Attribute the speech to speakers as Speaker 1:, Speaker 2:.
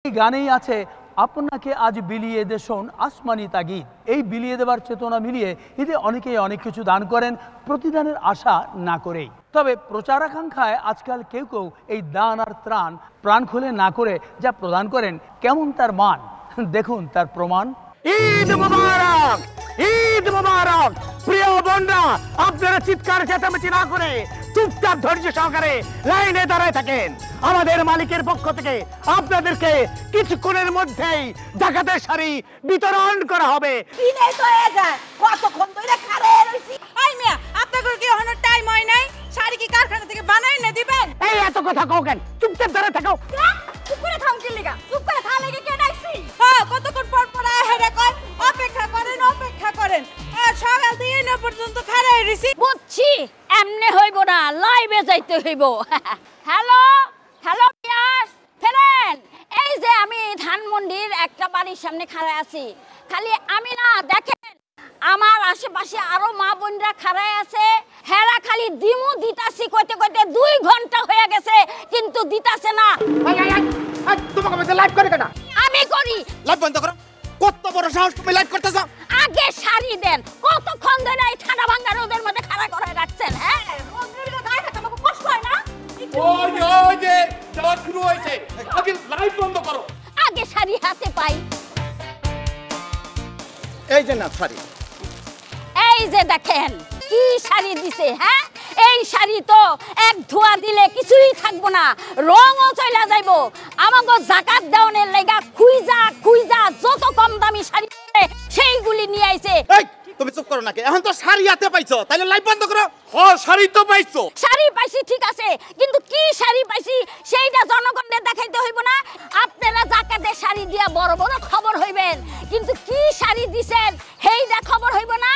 Speaker 1: এই গানেই আছে আপনাকে আজ বিলিয়ে দে শোন আসমানি তাগিদ। এই বিলিয়ে দেবার চেতনা মিলিয়ে এতে অনেকেই অনেক কিছু দান করেন প্রতিদানের আশা না করেই। তবে প্রচারাকাঙ্ক্ষায় আজকাল কেউ কেউ এই দান আর ত্রাণ প্রাণ খুলে না করে যা প্রদান করেন, কেমন তার মান দেখুন তার প্রমাণ।
Speaker 2: ঈদ মুবারক, ঈদ মুবারক। প্রিয় বোনরা, আপনারা চিৎকার চেঁচামেচি না করে চুপচাপ ধৈর্য সহকারে লাইনে দাঁড়ায় থাকেন। আমাদের মালিকের পক্ষ থেকে আপনাদেরকে কিছুক্ষণের মধ্যেই জাকাতের শাড়ি বিতরণ করা হবে।
Speaker 3: কতক্ষণ ধরে খাড়ায় রইছি। আই মিয়া, আপনাদের কি এখনো টাইম হয় নাই? শাড়ি কি কারখানা থেকে বানাই না দিবেন?
Speaker 2: এই এত কথা কও কেন? চুপচাপ দাঁড়ায় থাকো।
Speaker 3: চুপ করে থাম কি লিগা? চুপ করে থাম লাগি কে ডাইছি? হ্যাঁ, কতক্ষণ পর পর হেরে কয় অপেক্ষা করেন অপেক্ষা করেন। সকাল থেকে না পর্যন্ত খাড়ায় রইছি।
Speaker 4: বুঝছি, এমনে হইব না, লাইভে যাইতে হইব। হ্যালো হ্যালো পিয়াস ফেরেন। এই যে আমি ধানমন্ডির একটা বাড়ির সামনে খাড়ায় আছি। খালি আমি না, দেখেন আমার আশেপাশে আরো মা বোনরা খাড়ায় আছে। হেরা খালি দিমু দিতাছি কইতে কইতে 2 ঘন্টা হয়ে গেছে, কিন্তু দিতাছে না।
Speaker 2: তোমাকে বলতে লাইভ করে কেন?
Speaker 4: আমি করি।
Speaker 2: লাইভ বন্ধ করো। কত বড় সাহস তুমি লাইভ করতেছ?
Speaker 4: আগে শাড়ি দেন। কতক্ষণ ধরে এই ঠান্ডা ভাঙ্গা রোদের মধ্যে খাড়া করে রাখছেন? হ্যাঁ,
Speaker 3: রোদের গায়ে থাকা আমাকে কষ্ট হয় না?
Speaker 2: ওই যে যাওয়া শুরু হয়েছে। আগে লাইভ বন্ধ করো।
Speaker 4: আগে শাড়ি হাতে পাই।
Speaker 2: এই যে না শাড়ি।
Speaker 4: এই যে দেখেন কি শাড়ি দিছে। হ্যাঁ, এই শাড়ি তো এক ধোয়া দিলে কিছুই থাকবো না, রঙও চলে যাইব। আমাকে জাকাত দেওয়ানের লাগা খুইজা খুইজা যত কম দামি শাড়ি সেইগুলি নিয়ে আইছে।
Speaker 2: এই তুমি চুপ করো নাকি? এখন তো শাড়ি হাতে পাইছো, তাহলে লাইভ বন্ধ করো। শাড়ি তো পাইছো।
Speaker 4: শাড়ি পাইছি ঠিক আছে, কিন্তু কি শাড়ি পাইছি সেইটা জনগণদের দেখাইতে হইব না? আপনারা জাকাতের শাড়ি দিয়া বড় বড় খবর হইবেন, কিন্তু কি শাড়ি দিছেন সেইটা খবর হইব না?